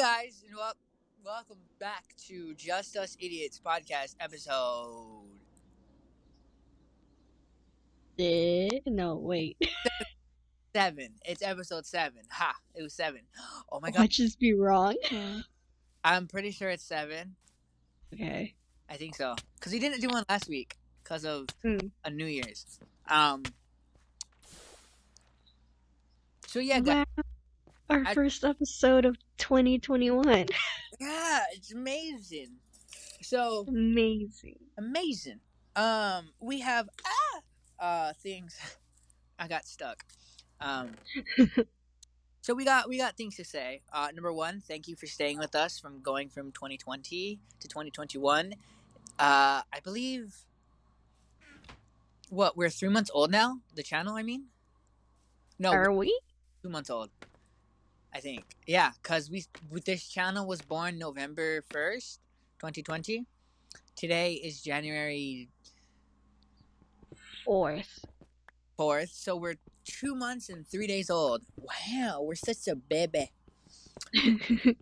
guys, and welcome back to Just Us Idiots podcast episode No, wait. 7. It's episode 7. Ha! It was 7. Oh my god. Watch this be wrong. I'm pretty sure it's 7. Okay. I think so. Because we didn't do one last week because of Hmm. a New Year's. Um. So yeah, guys. Wow. Our first episode of 2021. Yeah, it's amazing. So Amazing. amazing. We have things. I got stuck. Um. So we got things to say. Number one, thank you for staying with us from going from 2020 to 2021. I believe we're 3 months old now. The channel, I mean, no, we're Are we? 2 months old. I think, yeah, because this channel was born November 1st, 2020. Today is January 4th. 4th, so we're 2 months and 3 days old. Wow, we're such a baby. Thank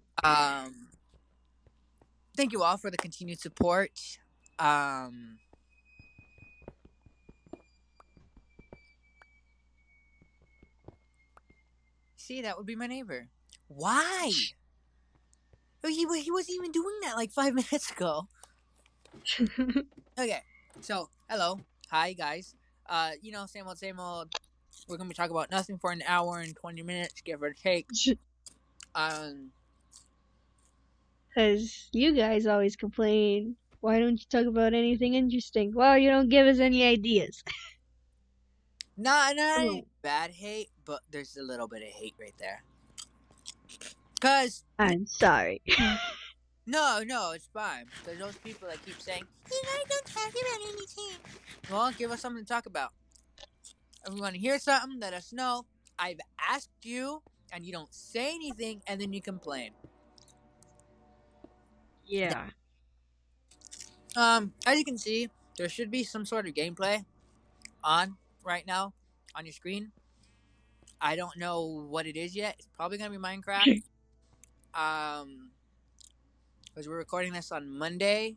you all for the continued support. See, that would be my neighbor. Why? He wasn't even doing that like 5 minutes ago. Okay, so hello, hi guys. Same old, same old. We're gonna be talking about nothing for an hour and 20 minutes, give or take. Because you guys always complain, why don't you talk about anything interesting? Well, you don't give us any ideas. Not Come on. bad hate, but there's a little bit of hate right there. Cause I'm sorry. no, it's fine. There's those people that keep saying you guys don't talk about anything. Well, give us something to talk about. If we want to hear something, let us know. I've asked you, and you don't say anything, and then you complain. Yeah. As you can see, there should be some sort of gameplay on right now on your screen. I don't know what it is yet. It's probably gonna be Minecraft. Because we're recording this on Monday.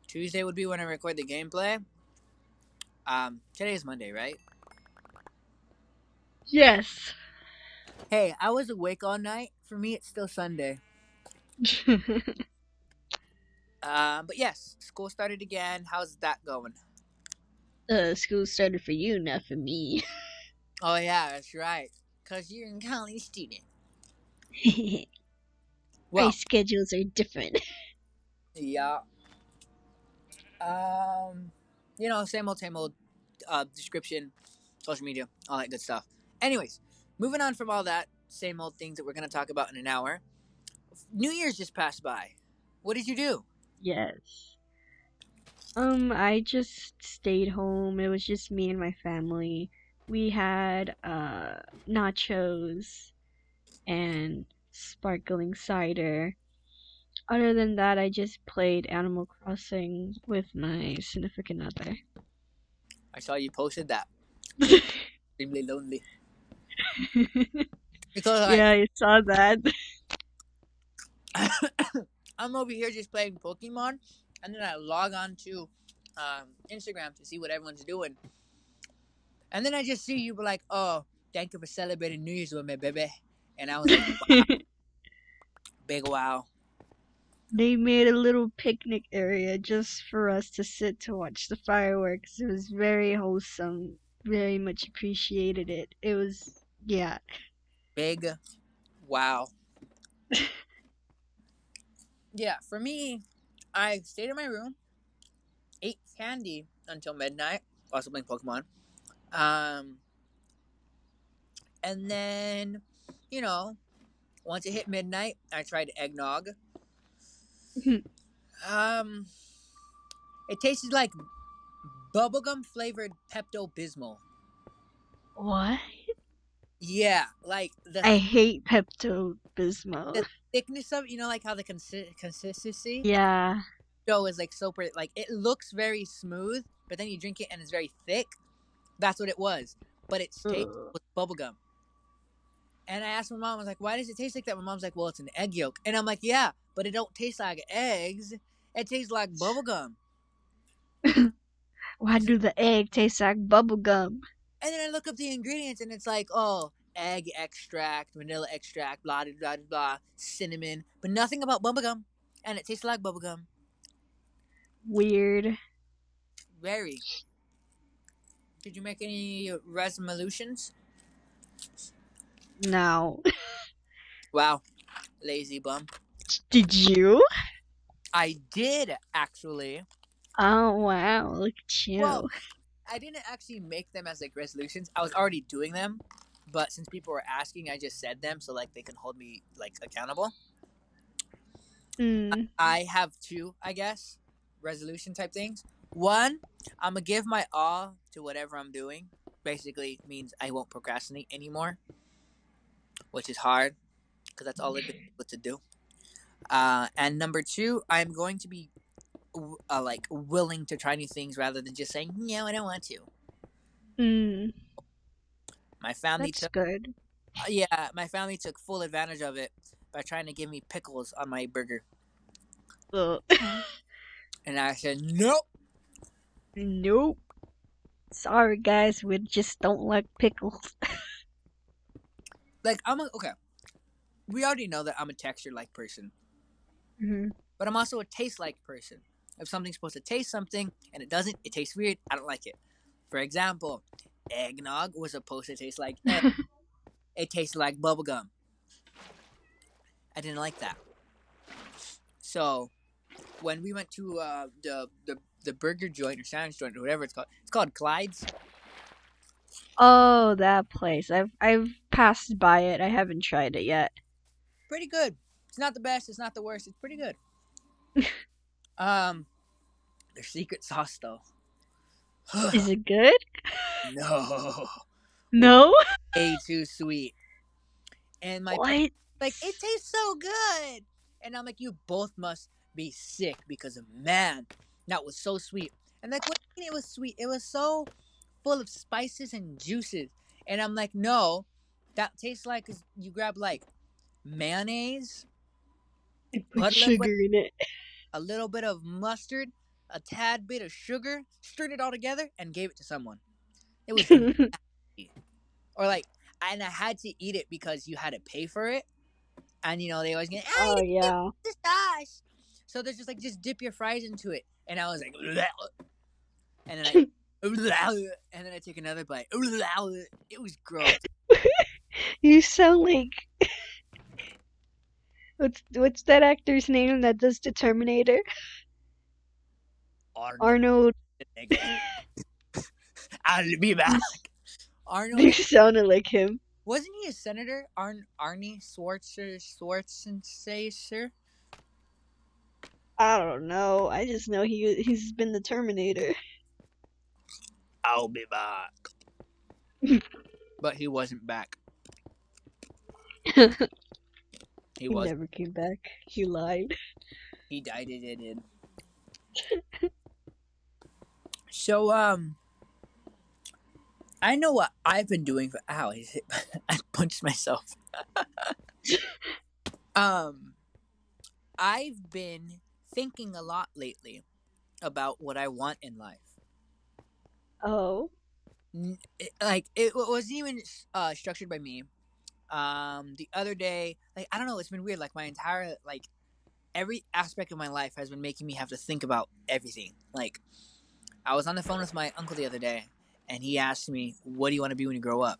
Tuesday would be when I record the gameplay. Today is Monday, right? Yes. Hey, I was awake all night. For me, it's still Sunday. But yes, school started again. How's that going? School started for you, not for me. Oh yeah, that's right. Cause you're a college student. Our Well, schedules are different. yeah. Same old description, social media, all that good stuff. Anyways, moving on from all that, same old things that we're gonna talk about in an hour. New Year's just passed by. What did you do? Yes. I just stayed home. It was just me and my family. We had nachos and sparkling cider. Other than that, I just played Animal Crossing with my significant other. I saw you posted that. Extremely lonely. Because Yeah, I saw that. I'm over here just playing Pokemon, and then I log on to Instagram to see what everyone's doing, and then I just see you be like, "Oh, thank you for celebrating New Year's with me, baby," and I was like, "Wow, big wow." They made a little picnic area just for us to sit to watch the fireworks. It was very wholesome. Very much appreciated it. It was, yeah. Big wow. Yeah, for me, I stayed in my room, ate candy until midnight, also playing Pokemon. Um, and then, you know, once it hit midnight, I tried eggnog. Um, it tasted like bubblegum flavored Pepto Bismol. What? Yeah, like the I hate Pepto Bismol. the thickness of it, like how the consistency Yeah. dough is like super, like it looks very smooth, but then you drink it and it's very thick. That's what it was, but its taste Ugh. was bubblegum. And I asked my mom, I was like, why does it taste like that? My mom's like, well, it's an egg yolk. And I'm like, yeah, but it don't taste like eggs. It tastes like bubblegum. Why do the egg taste like bubble gum? And then I look up the ingredients and it's like, oh, egg extract, vanilla extract, blah, blah, blah, blah, cinnamon, but nothing about bubblegum. And it tastes like bubblegum. Weird. Very. Did you make any resolutions? No. Wow. Lazy bum. Did you? I did, actually. Oh wow, look at Well, you. I didn't actually make them as like resolutions. I was already doing them, but since people were asking, I just said them so like they can hold me like accountable. Mm. I have two, I guess, resolution type things. One, I'm gonna give my all to whatever I'm doing. Basically means I won't procrastinate anymore, which is hard because that's all I've been able to do. And number two, I'm going to be like willing to try new things rather than just saying no, I don't want to. Mm. My family That's took good. yeah, my family took full advantage of it by trying to give me pickles on my burger, Ugh. and I said nope. Nope. Sorry guys, we just don't like pickles. Like okay. We already know that I'm a texture like person, Mhm. but I'm also a taste like person. If something's supposed to taste something and it doesn't, it tastes weird. I don't like it. For example, eggnog was supposed to taste like egg. It tasted like bubblegum. I didn't like that. So when we went to the burger joint or sandwich joint or whatever it's called Clyde's. Oh, that place. I've passed by it. I haven't tried it yet. Pretty good. It's not the best. It's not the worst. It's pretty good. Um, their secret sauce though. Is it good? No, No? way too sweet. And my parents What? like it tastes so good, and I'm like, you both must be sick because of man, that was so sweet. And like, what do you mean it was sweet? It was so full of spices and juices. And I'm like, no, that tastes like you grab like mayonnaise, I put butter liquid, sugar in it. a little bit of mustard, a tad bit of sugar, stirred it all together, and gave it to someone. It was nasty. Or like, and I had to eat it because you had to pay for it. And they always get, Oh you dip yeah. the sauce. So they're just like, just dip your fries into it. And I was like, and then and then I took another bite. It was gross. You sound like what's that actor's name that does the Terminator? Arnold. Arnold. I'll be back. You Arnold. sounded like him. Wasn't he a senator? Arnie Schwarzenegger? I don't know. I just know he's been the Terminator. I'll be back. But he wasn't back. He He was. never came back. He lied. He died. It did. So I know what I've been doing for. Ow! I punched myself. I've been thinking a lot lately about what I want in life. Oh. It wasn't even structured by me. The other day, like I don't know, it's been weird. Like my entire every aspect of my life has been making me have to think about everything. Like I was on the phone with my uncle the other day, and he asked me, "What do you want to be when you grow up?"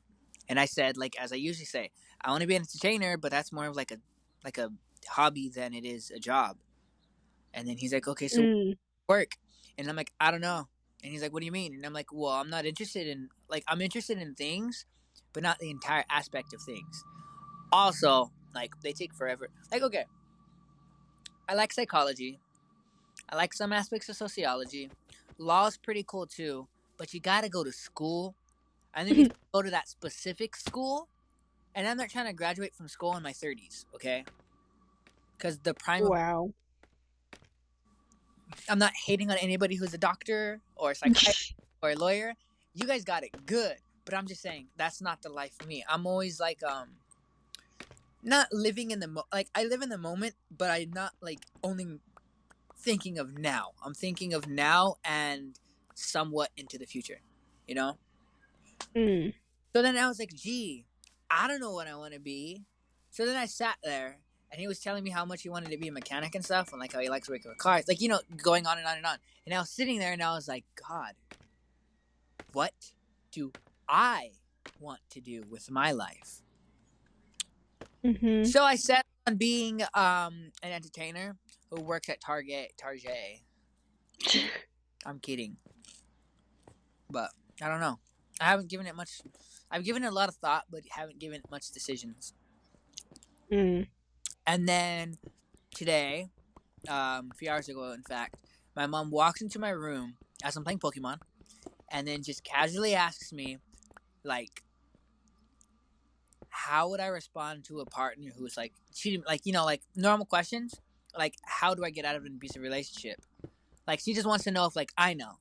And I said, like as I usually say, I want to be an entertainer, but that's more of like a hobby than it is a job. And then he's like, "Okay, so Mm. work," and I'm like, "I don't know." And he's like, "What do you mean?" And I'm like, "Well, I'm not interested in I'm interested in things, but not the entire aspect of things. Also, like they take forever. Like okay, I like psychology. I like some aspects of sociology. Law is pretty cool too, but you gotta go to school, and then you go to that specific school, and I'm not trying to graduate from school in my 30s, okay? Because the prime of Wow. I'm not hating on anybody who's a doctor or a psychiatrist or a lawyer. You guys got it good, but I'm just saying that's not the life for me. I'm always like not living in the like I live in the moment, but I'm not like only thinking of now. I'm thinking of now and somewhat into the future, you know. Mm. So then I was like, gee, I don't know what I want to be. So then I sat there and he was telling me how much he wanted to be a mechanic and stuff and like how he likes working with cars. Like, going on and on and on. And I was sitting there and I was like, God, what do I want to do with my life? Mhm. So I set on being an entertainer who works at Target. I'm kidding. But I don't know. I haven't given it much. I've given it a lot of thought, but haven't given it much decisions. Mm. And then today, a few hours ago, in fact, my mom walks into my room as I'm playing Pokemon, and then just casually asks me, like, how would I respond to a partner who's like cheating, like like normal questions, like how do I get out of an abusive relationship? Like she just wants to know if like I know,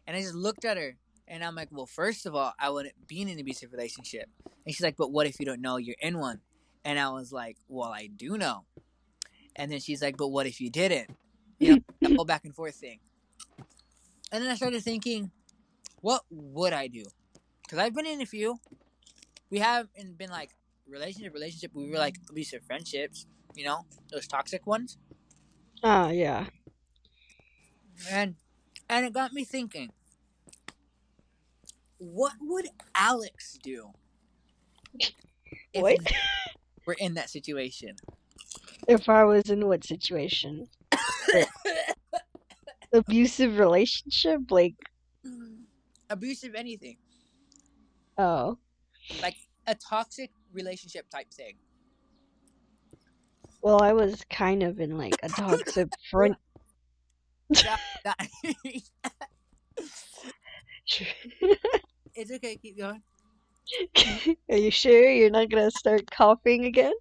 and I just looked at her and I'm like, well, first of all, I wouldn't be in an abusive relationship, and she's like, but what if you don't know you're in one? And I was like, well, I do know. And then she's like, but what if you didn't? The whole back and forth thing. And then I started thinking, what would I do? Because I've been in a few. We haven't been like relationship. We were like abusive friendships, those toxic ones. Ah, yeah. And and it got me thinking, what would Alex do if What? we're in that situation? If I was in what situation? The abusive relationship? Like, Abusive anything. oh. Like a toxic relationship type thing. Well, I was kind of in like a toxic front. That, that it's okay, keep going. Are you sure you're not gonna start coughing again?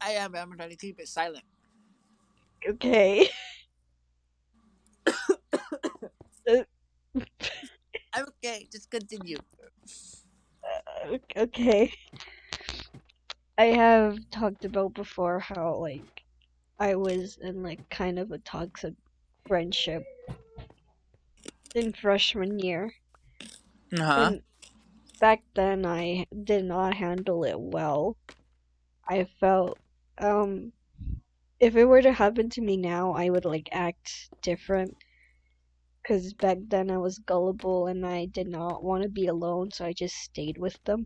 I am, but I'm trying to keep it silent. Okay. Uh, I'm okay, just continue. okay. I have talked about before how like I was in like kind of a toxic friendship in freshman year. Uh-huh. And back then I did not handle it well. I felt um if it were to happen to me now, I would like act different because back then I was gullible and I did not want to be alone, so I just stayed with them.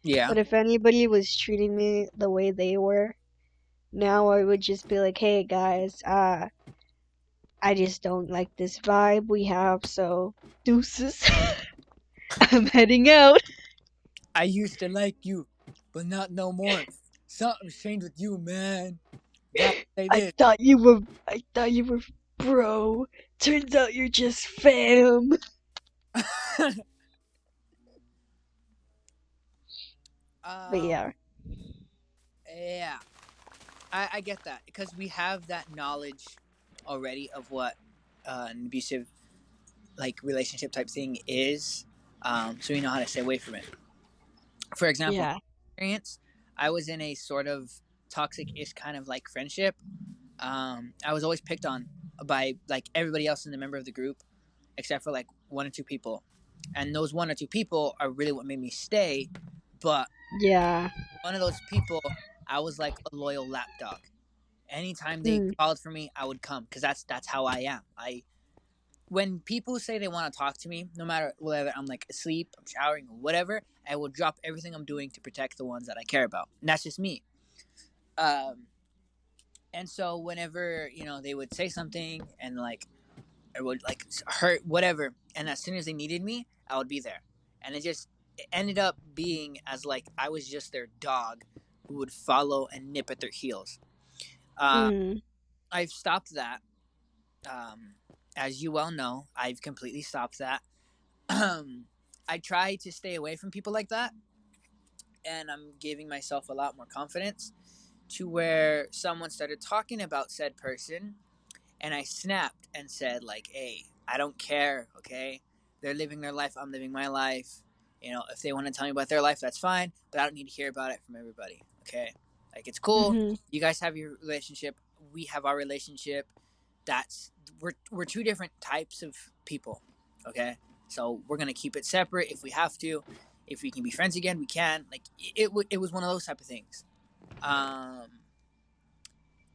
Yeah. But if anybody was treating me the way they were, now I would just be like, "Hey guys, I just don't like this vibe we have, so deuces. I'm heading out." I used to like you, but not no more. Something's changed with you, man. Gotta say this. I thought you were bro. Turns out you're just fam. But um, yeah. yeah, I get that because we have that knowledge already of what an abusive like relationship type thing is, so we know how to stay away from it. For example, Yeah. experience, I was in a sort of toxic-ish kind of like friendship. I was always picked on by like everybody else in the member of the group, except for like one or two people, and those one or two people are really what made me stay. But Yeah. one of those people, I was like a loyal lapdog. Anytime they Mm. called for me, I would come because that's how I am. When people say they want to talk to me, no matter whether I'm like asleep, I'm showering, or whatever, I will drop everything I'm doing to protect the ones that I care about. And that's just me. Um, and so whenever they would say something and like it would like hurt whatever, and as soon as they needed me, I would be there. And it ended up being as like I was just their dog who would follow and nip at their heels. Uh, Mm. I've stopped that. Um, as you well know, I've completely stopped that. I try to stay away from people like that, and I'm giving myself a lot more confidence to where someone started talking about said person, and I snapped and said like, "Hey, I don't care, okay? They're living their life, I'm living my life. You know, if they want to tell me about their life, that's fine, but I don't need to hear about it from everybody. Okay, like it's cool. Mhm. You guys have your relationship. We have our relationship. That's we're two different types of people. Okay, so we're gonna keep it separate if we have to. If we can be friends again, we can. Like it was one of those type of things. Um,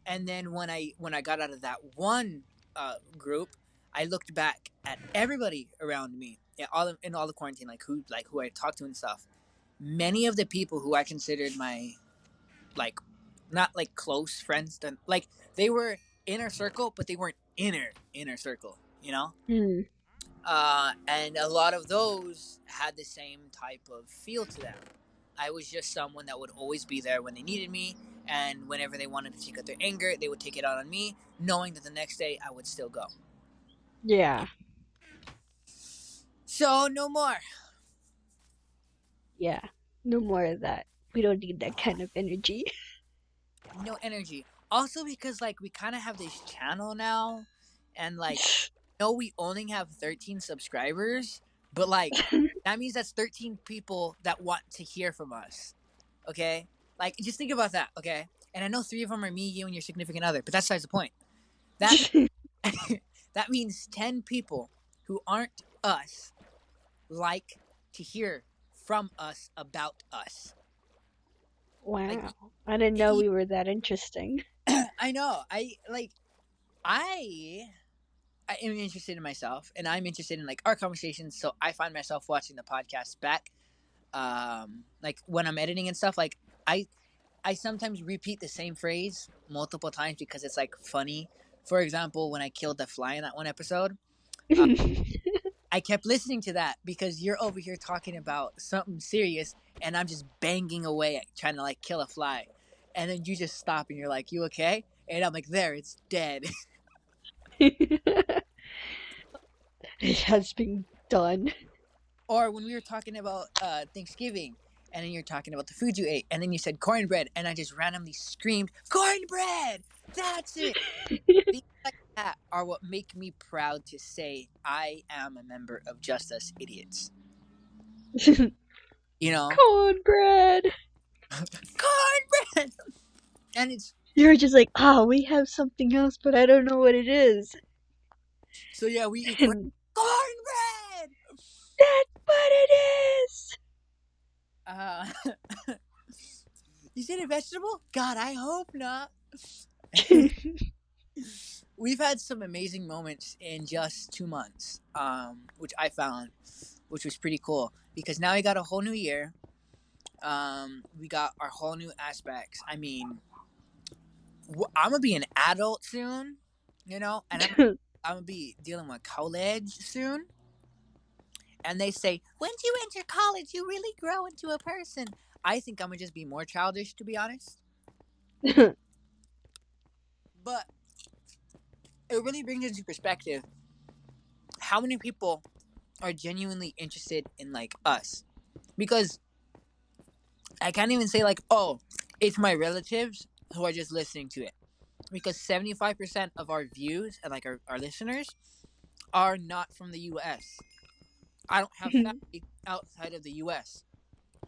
and then when I got out of that one group, I looked back at everybody around me, yeah, in all the quarantine, like who I talked to and stuff. Many of the people who I considered my like not like close friends, then like they were inner circle, but they weren't inner circle, you know. Mm. And a lot of those had the same type of feel to them. I was just someone that would always be there when they needed me, and whenever they wanted to take out their anger, they would take it out on me, knowing that the next day I would still go. Yeah. So no more, Yeah. No more of that. We don't need that kind of energy. no energy. Also because like we kind of have this channel now, and like no, we only have 13 subscribers, but like that means that's 13 people that want to hear from us. Okay, like just think about that. Okay, and I know 3 of them are me, you, and your significant other, but that's besides the point. That that means 10 people who aren't us like to hear from us about us. Like, Wow. I didn't know we were that interesting. I know. I I am interested in myself, and I'm interested in like our conversations. So I find myself watching the podcast back, like when I'm editing and stuff. Like I I sometimes repeat the same phrase multiple times because it's like funny. For example, when I killed the fly in that one episode, uh, I kept listening to that because you're over here talking about something serious, and I'm just banging away at trying to like kill a fly, and then you just stop and you're like, "You okay?" And I'm like, "There, it's dead." It has been done. Or when we were talking about Thanksgiving, and then you're talking about the food you ate, and then you said cornbread, and I just randomly screamed, "Cornbread! That's it!" Things like that are what make me proud to say I am a member of Just Us Idiots. You know? Cornbread. Cornbread! And it's, You're just like, oh, we have something else, but I don't know what it is. so yeah, we eat And cornbread! that's what it is. Uh, is it a vegetable? God, I hope not. We've had some amazing moments in just 2 months, which I found, which was pretty cool because now we got a whole new year. We got our whole new aspects. I mean, I'm gonna be an adult soon, you know, and I'm gonna be dealing with college soon. And they say once you enter college, you really grow into a person. I think I'm gonna just be more childish, to be honest. But it really brings into perspective how many people are genuinely interested in like us, because I can't even say like, oh, it's my relatives who are just listening to it, because 75% of our views and like our listeners are not from the US. I don't have family outside of the US.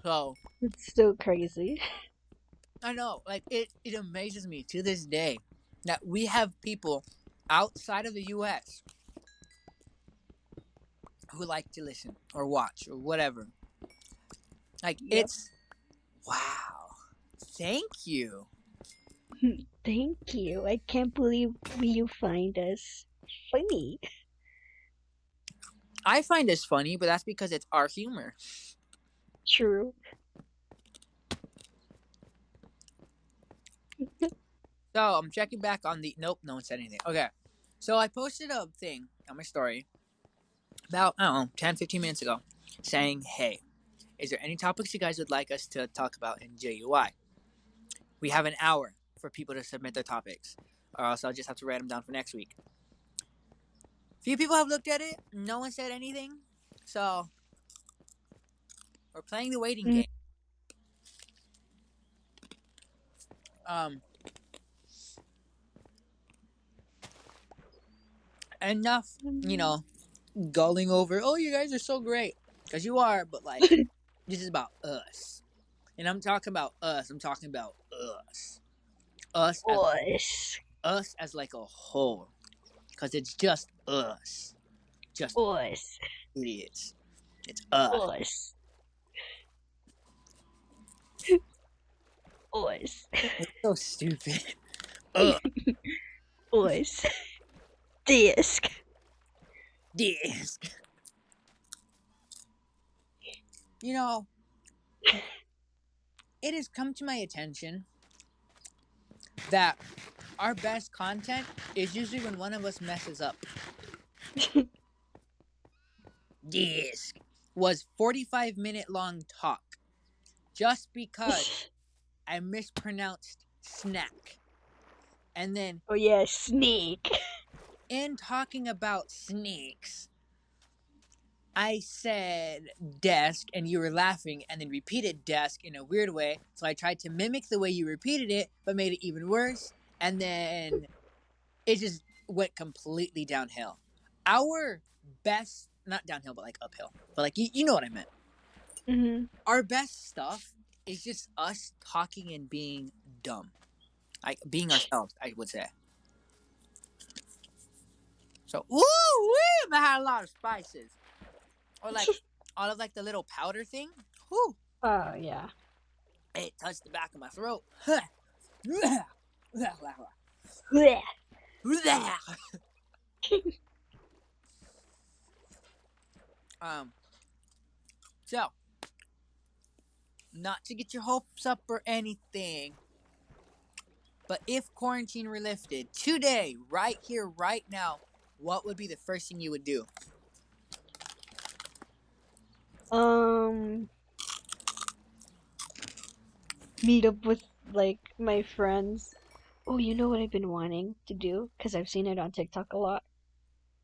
So It's still crazy. I know, like it amazes me to this day that we have people outside of the US who like to listen or watch or whatever. Like Yep. it's wow. Thank you. Thank you. I can't believe you find us funny. I find this funny, but that's because it's our humor. True. So I'm checking back on the nope, no one said anything. Okay. So I posted a thing on my story about, I don't know, 10, 15 minutes ago saying, hey, is there any topics you guys would like us to talk about in JUI? We have an hour for people to submit their topics, or else I'll just have to write them down for next week. Few people have looked at it. No one said anything. So we're playing the waiting game. Um, enough, you know, gulling over. Oh, you guys are so great, because you are. But like, This is about us. And I'm talking about us. I'm talking about us. Us as Us. us as like a whole. Because it's just us. Just Us. it is. It's us. Us. Us. It's so stupid. Uh, Us. Disc. disc. You know, it has come to my attention that our best content is usually when one of us messes up. Disc was 45-minute long talk just because I mispronounced snack. And then Oh yeah, sneak. in talking about sneaks, I said desk and you were laughing and then repeated desk in a weird way. So I tried to mimic the way you repeated it, but made it even worse. And then it just went completely downhill. Our best, not downhill, but like uphill. But like, you know what I meant. Mm-hmm. Our best stuff is just us talking and being dumb. Like, being ourselves, I would say. So, woo wee! I had a lot of spices. Or like, all of like the little powder thing. Whoo! Oh yeah. It touched the back of my throat. Blech. um, so, not to get your hopes up or anything, but if quarantine were lifted today, right here, right now, what would be the first thing you would do? Um, Meet up with like my friends. Oh, you know what I've been wanting to do? Because I've seen it on TikTok a lot.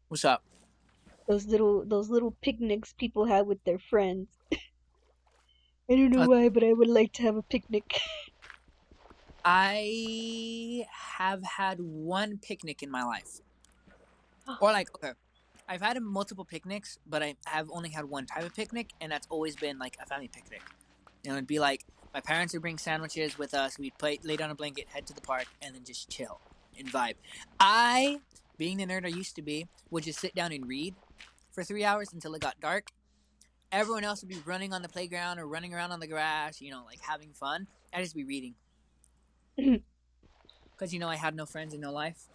What's up? Those little picnics people have with their friends. I don't know Uh, why, but I would like to have a picnic. I have had one picnic in my life. Or like, okay, I've had multiple picnics, but I have only had one type of picnic, and that's always been like a family picnic. You know, it'd be like my parents would bring sandwiches with us. We'd lay down a blanket, head to the park, and then just chill and vibe. I, being the nerd I used to be, would just sit down and read for 3 hours until it got dark. Everyone else would be running on the playground or running around on the grass, you know, like having fun. I'd just be reading. Because, you know, I had no friends and no life.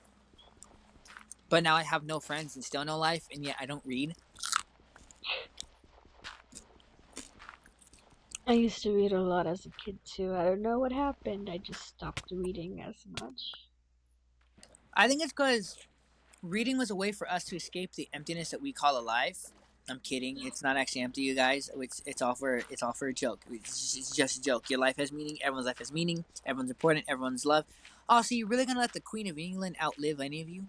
But now I have no friends and still no life, and yet I don't read. I used to read a lot as a kid too. I don't know what happened. I just stopped reading as much. I think it's because reading was a way for us to escape the emptiness that we call a life. I'm kidding. It's not actually empty, you guys. It's all for a joke. It's just a joke. Your life has meaning. Everyone's life has meaning. Everyone's important. Everyone's loved. Oh, so you're really gonna let the Queen of England outlive any of you?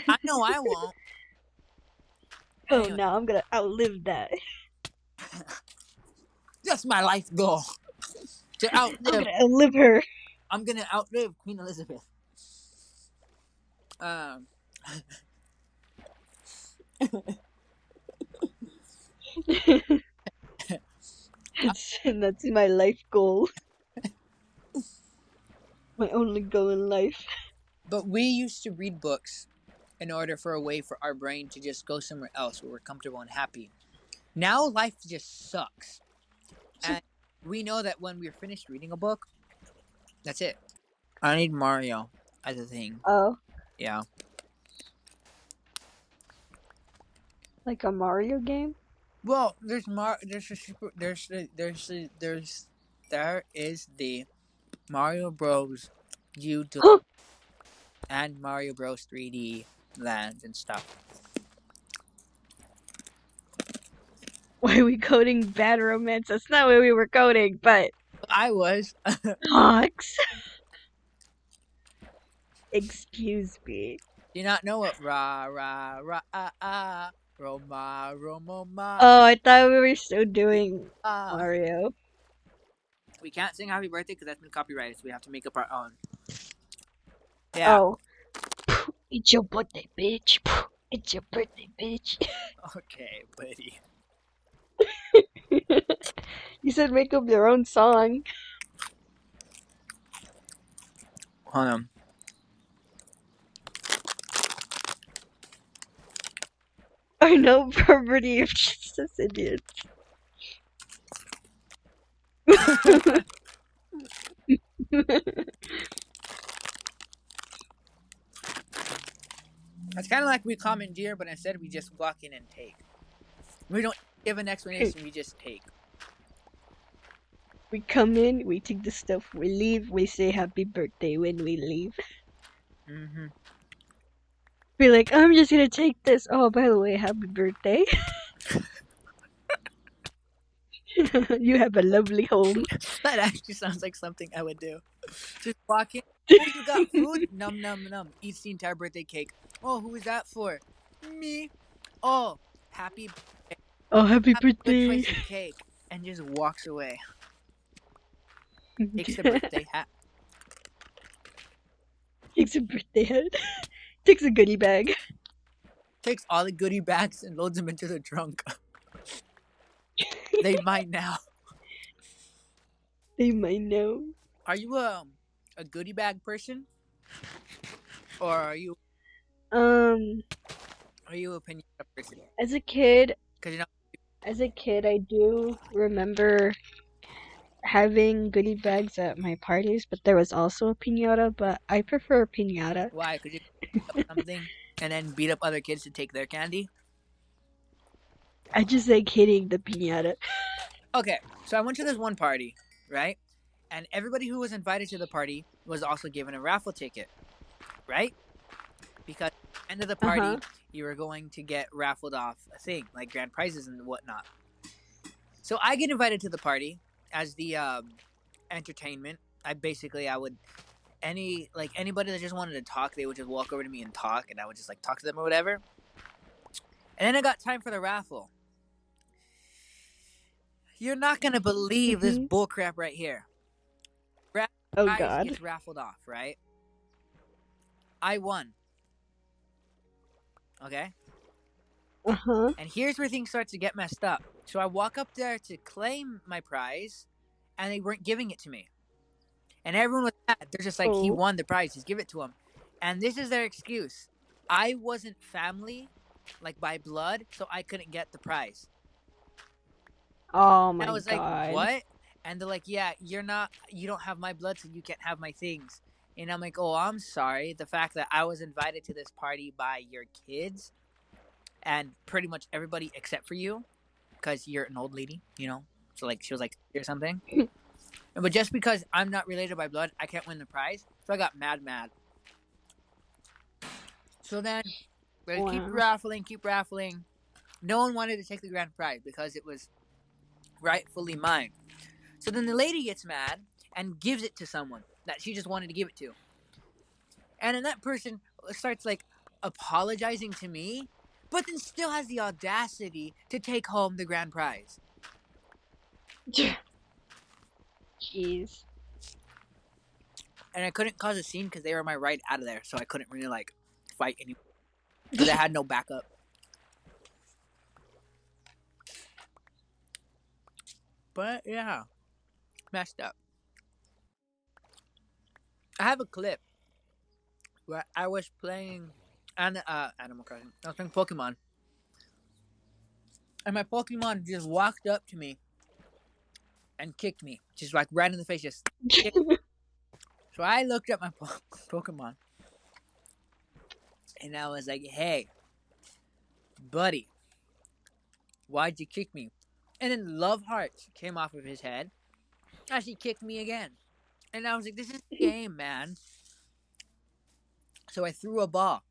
I know I won't. Oh Anyway, no, I'm gonna outlive that. that's my life goal. To I'm outlive. gonna outlive her. I'm gonna outlive Queen Elizabeth. Um. That's my life goal. My only goal in life. But we used to read books in order for a way for our brain to just go somewhere else where we're comfortable and happy. Now life just sucks. And we know that when we're finished reading a book, that's it. I need Mario as a thing. Oh, Yeah. like a Mario game? Well, there's there is the Mario Bros. U and Mario Bros. 3D lands and stuff. Why are we coding bad romance? That's not what we were coding, but I was. Hawks. Excuse me. Do you not know what rah rah rah Roma Romoma Oh, I thought we were still doing ah. Mario. We can't sing happy birthday because that's been copyrighted, so we have to make up our own. Yeah. Oh. It's your birthday, bitch. It's your birthday, bitch. Okay, buddy. You said make up your own song. Hold on. Or no property of Jesus idiots. It's kind of like we commandeer, but instead we just walk in and take. We don't give an explanation. We just take. We come in, we take the stuff, we leave, we say happy birthday when we leave. Mm-hmm. Be like, I'm just gonna take this. Oh, by the way, happy birthday. You have a lovely home. That actually sounds like something I would do. Just walk in. Oh, you got food? Num num num. Eats the entire birthday cake. Oh, who is that for? Me. Oh, happy birthday. Oh, happy Have a good birthday. choice of cake. And just walks away. Takes the birthday hat. Takes a birthday hat. Takes a goodie bag. Takes all the goodie bags and loads them into the trunk. They might now. They might know. Are you a goodie bag person? Or are you Um, a pinata person? as a kid, Because you know. I do remember having goodie bags at my parties, but there was also a piñata, but I prefer a piñata. Why? Because you up something and then beat up other kids to take their candy? I just like hitting the piñata. Okay, so I went to this one party, right? And everybody who was invited to the party was also given a raffle ticket, right? Because at the end of the party, Uh-huh. you were going to get raffled off a thing, like grand prizes and whatnot. So I get invited to the party as the entertainment. I would anybody that just wanted to talk, they would just walk over to me and talk, and I would just like talk to them or whatever. And then I got time for the raffle. You're not gonna believe this Mhm. bullcrap right here. Oh Prize God. gets raffled off, right? I won. Okay? Uh-huh. And here's where things start to get messed up. So I walk up there to claim my prize, and they weren't giving it to me. And everyone was mad. They're just like, he Oh. won the prize, just give it to him. And this is their excuse. I wasn't family, like by blood, so I couldn't get the prize. Oh And I my was like, God. what? And they're like, yeah, you don't have my blood, so you can't have my things. And I'm like, oh, I'm sorry. The fact that I was invited to this party by your kids and pretty much everybody except for you, because you're an old lady, you know? So, like, she was like, or something. But just because I'm not related by blood, I can't win the prize. So I got mad. So then, they keep Wow. raffling. No one wanted to take the grand prize because it was rightfully mine. So then the lady gets mad and gives it to someone that she just wanted to give it to. And then that person starts like apologizing to me, but then still has the audacity to take home the grand prize. Jeez. And I couldn't cause a scene because they were my right out of there, so I couldn't really like fight anymore because I had no backup. But yeah, messed up. I have a clip where I was playing Animal Crossing. I was playing Pokemon, and my Pokemon just walked up to me and kicked me, just like right in the face, just kicked. So I looked at my Pokemon, and I was like, "Hey, buddy, why'd you kick me?" And then Love Hearts came off of his head as he kicked me again, and I was like, "This is a game, man." So I threw a ball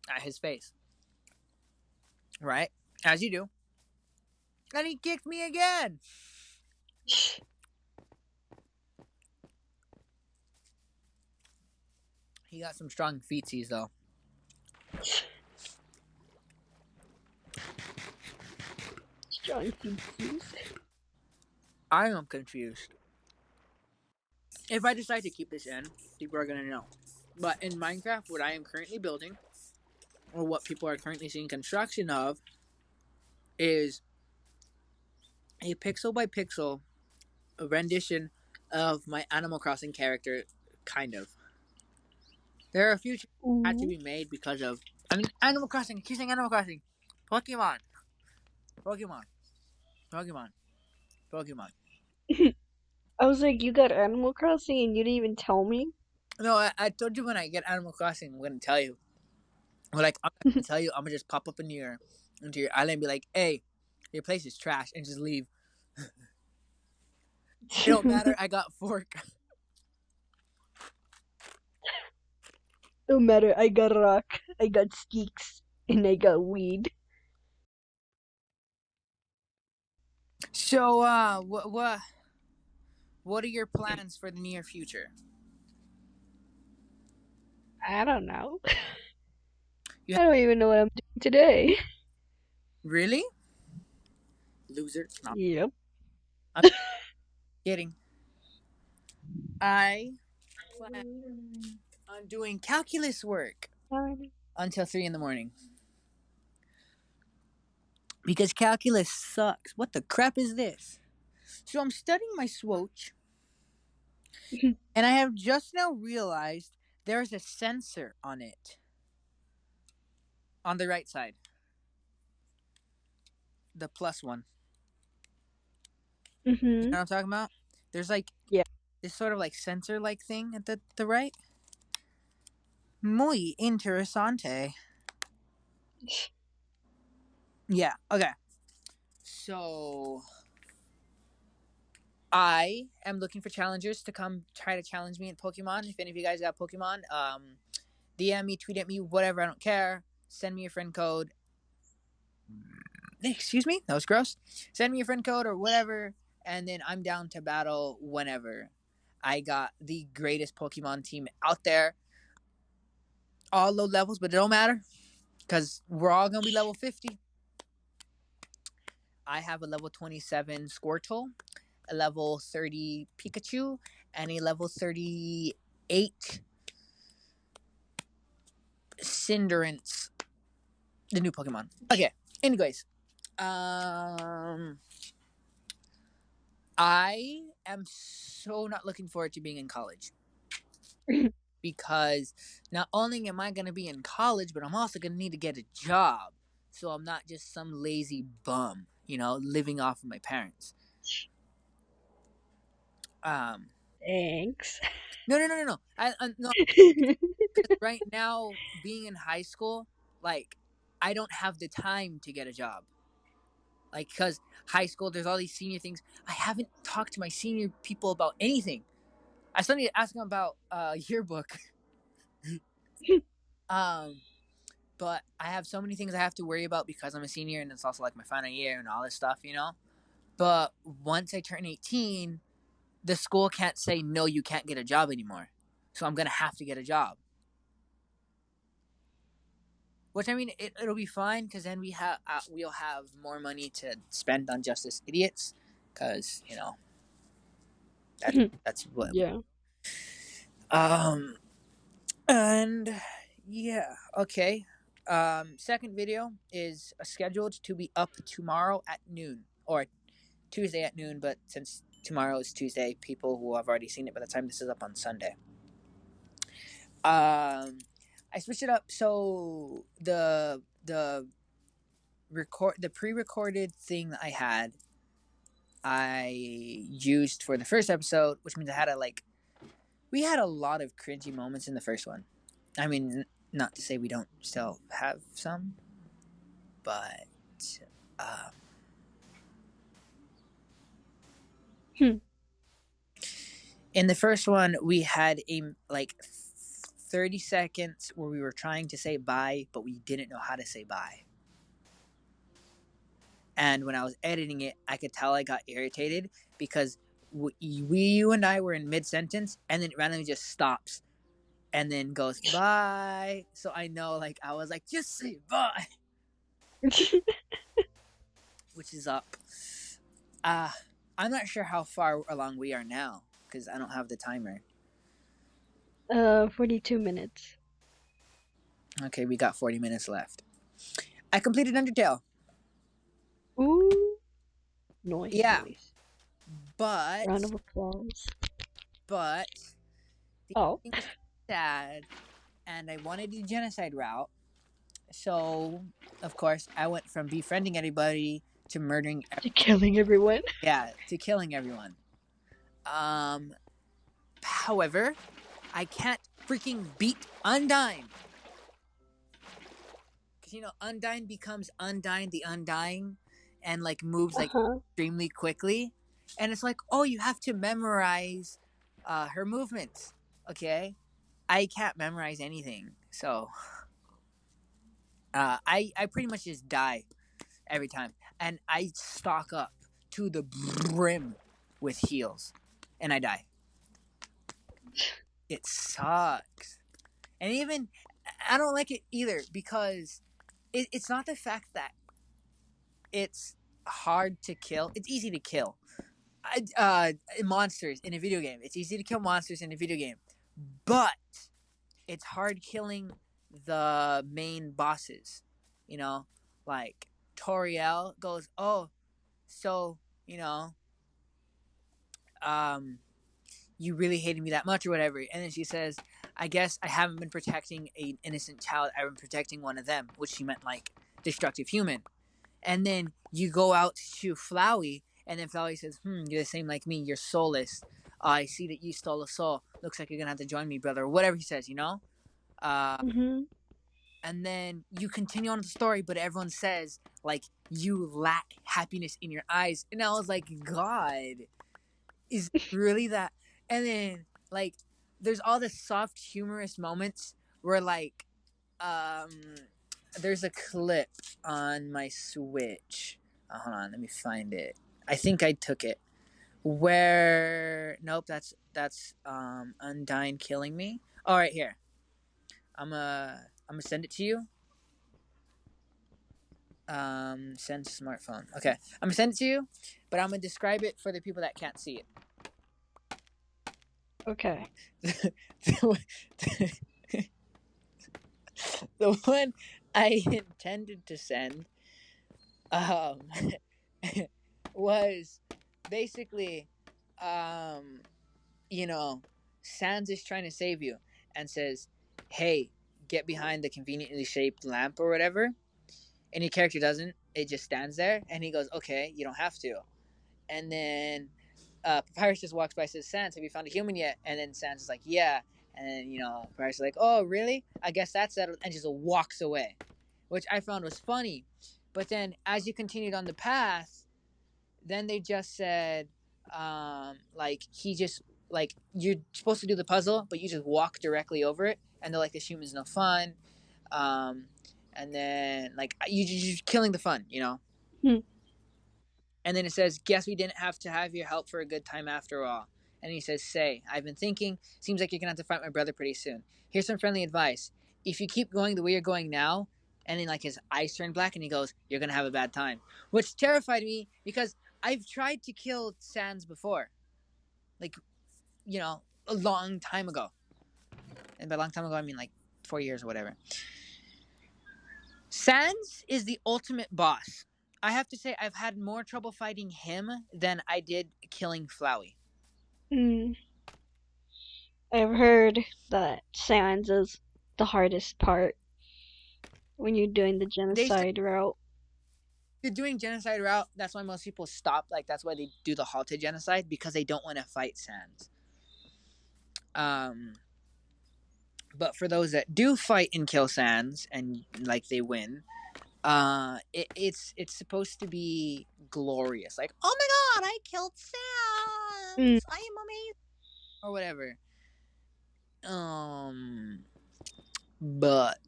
at his face, right, as you do, and he kicked me again. He got some strong feetsies though. Strong feces. I am confused. If I decide to keep this in, people are gonna know. But in Minecraft, what I am currently building, or what people are currently seeing construction of, is a pixel by pixel a rendition of my Animal Crossing character, kind of. There are a few changes that had to Ooh. be made because of. I mean, Animal Crossing. Keep saying Animal Crossing. Pokemon. Pokemon. Pokemon. Pokemon. I was like, you got Animal Crossing and you didn't even tell me? No, I told you when I get Animal Crossing, I'm gonna tell you. Or like, I'm not gonna tell you. I'm gonna just pop up into your island and be like, "Hey, your place is trash," and just leave. It don't matter. I got fork. No matter, I got rock, I got skeeks, and I got weed. So, what are your plans for the near future? I don't know. You I don't even know what I'm doing today. really, loser? No, Yep. I'm kidding. I plan on doing calculus work until 3 in the morning because calculus sucks. What the crap is this? So I'm studying my Swooch, and I have just now realized there's a sensor on it on the right side, the plus one. You know Mhm. what I'm talking about? There's like Yeah. this sort of like sensor like thing at the right. Muy interesante. Yeah. Okay. So I am looking for challengers to come try to challenge me in Pokemon. If any of you guys got Pokemon, DM me, tweet at me, whatever. I don't care. Send me your friend code. Excuse me, that was gross. Send me your friend code or whatever, and then I'm down to battle whenever. I got the greatest Pokemon team out there, all low levels, but it don't matter because we're all gonna be level 50. I have a level 27 Squirtle, a level 30 Pikachu, and a level 38 Cinderace, the new Pokemon. Okay. Anyways, um, I am so not looking forward to being in college because not only am I going to be in college, but I'm also going to need to get a job. So I'm not just some lazy bum, living off of my parents. Um, Thanks. no, no, no, no, no. No, because right now, being in high school, like, I don't have the time to get a job. Like, because high school, there's all these senior things. I haven't talked to my senior people about anything. I still need to ask them about yearbook. um, but I have so many things I have to worry about because I'm a senior and it's also like my final year and all this stuff. But once I turn 18, the school can't say, no, you can't get a job anymore. So I'm going to have to get a job. Which I mean, it'll be fine because then we'll have more money to spend on Justice Idiots, because that's what. Yeah. Um, and yeah, okay. Second video is scheduled to be up tomorrow at noon or Tuesday at noon, but since tomorrow is Tuesday, people will have already seen it by the time this is up on Sunday. I switched it up so the pre-recorded thing that I used for the first episode, which means I had we had a lot of cringy moments in the first one. I mean, not to say we don't still have some, but um, Hmm. in the first one we had a 30 seconds where we were trying to say bye, but we didn't know how to say bye. And when I was editing it, I could tell I got irritated because you and I were in mid sentence, and then it randomly just stops and then goes bye. So I know, I was like, just say bye, which is up. Uh, I'm not sure how far along we are now because I don't have the timer. 42 minutes. Okay, we got 40 minutes left. I completed Undertale. Ooh. Noise, Yeah, noise. Round but of applause. but the Oh. thing was sad, and I wanted the genocide route. So of course I went from befriending everybody to murdering. To killing everyone. Yeah, to killing everyone. Um, However, I can't freaking beat Undyne. Because, Undyne becomes Undyne the Undying and, like, moves, like, Uh-huh. extremely quickly. And it's like, oh, you have to memorize her movements. Okay? I can't memorize anything. So, I pretty much just die every time. And I stock up to the brim with heals. And I die. It sucks. And even I don't like it either because it's not the fact that it's hard to kill. It's easy to kill monsters in a video game. It's easy to kill monsters in a video game, but it's hard killing the main bosses. You know, like Toriel goes, "Oh, so you know, um, you really hated me that much or whatever," and then she says, "I guess I haven't been protecting an innocent child. I've been protecting one of them," which she meant like destructive human. And then you go out to Flowey, and then Flowey says, you're the same like me. You're soulless. I see that you stole a soul. Looks like you're going to have to join me, brother. Or whatever he says, you know? Uh, Mhm. and then you continue on with the story, but everyone says, like, you lack happiness in your eyes. And I was like, God, is it really that? And then, like, there's all the soft, humorous moments where, like, um, there's a clip on my Switch. Hold on, let me find it. I think I took it. Where nope, that's Undyne killing me. All right, here. I'm gonna send it to you. Send smartphone. Okay, I'm gonna send it to you, but I'm gonna describe it for the people that can't see Okay. it. The one I intended to send um was basically um you know Sans is trying to save you and says, hey, get behind the conveniently shaped lamp or whatever, and your character doesn't. It just stands there and he goes, okay, you don't have to. And then Papyrus just walks by and says, Sans, have you found a human yet? And then Sans is like, yeah. And then Papyrus is like, oh really, I guess that's settled, and just walks away, which I found was funny. But then as you continued on the path, then they just said, like he just like you're supposed to do the puzzle, but you just walk directly over it, and they're like, this human's no fun. Um, and then like you're killing the fun, Hmm. And then it says, guess we didn't have to have your help for a good time after all. And he says, say, I've been thinking, seems like you're gonna have to fight my brother pretty soon. Here's some friendly advice. If you keep going the way you're going now, and then like his eyes turn black and he goes, you're gonna have a bad time. Which terrified me because I've tried to kill Sans before. Like, a long time ago. And by a long time ago I mean like 4 years or whatever. Sans is the ultimate boss. I have to say I've had more trouble fighting him than I did killing Flowey. Mm. I've heard that Sans is the hardest part when you're doing the They say genocide route. you're doing genocide route. That's why most people stop. Like that's why they do the halted genocide, because they don't want to fight Sans. Um, but for those that do fight and kill Sans and like they win, it's supposed to be glorious. Like, oh my god, I killed Mm. Sans. I am amazing, or whatever. But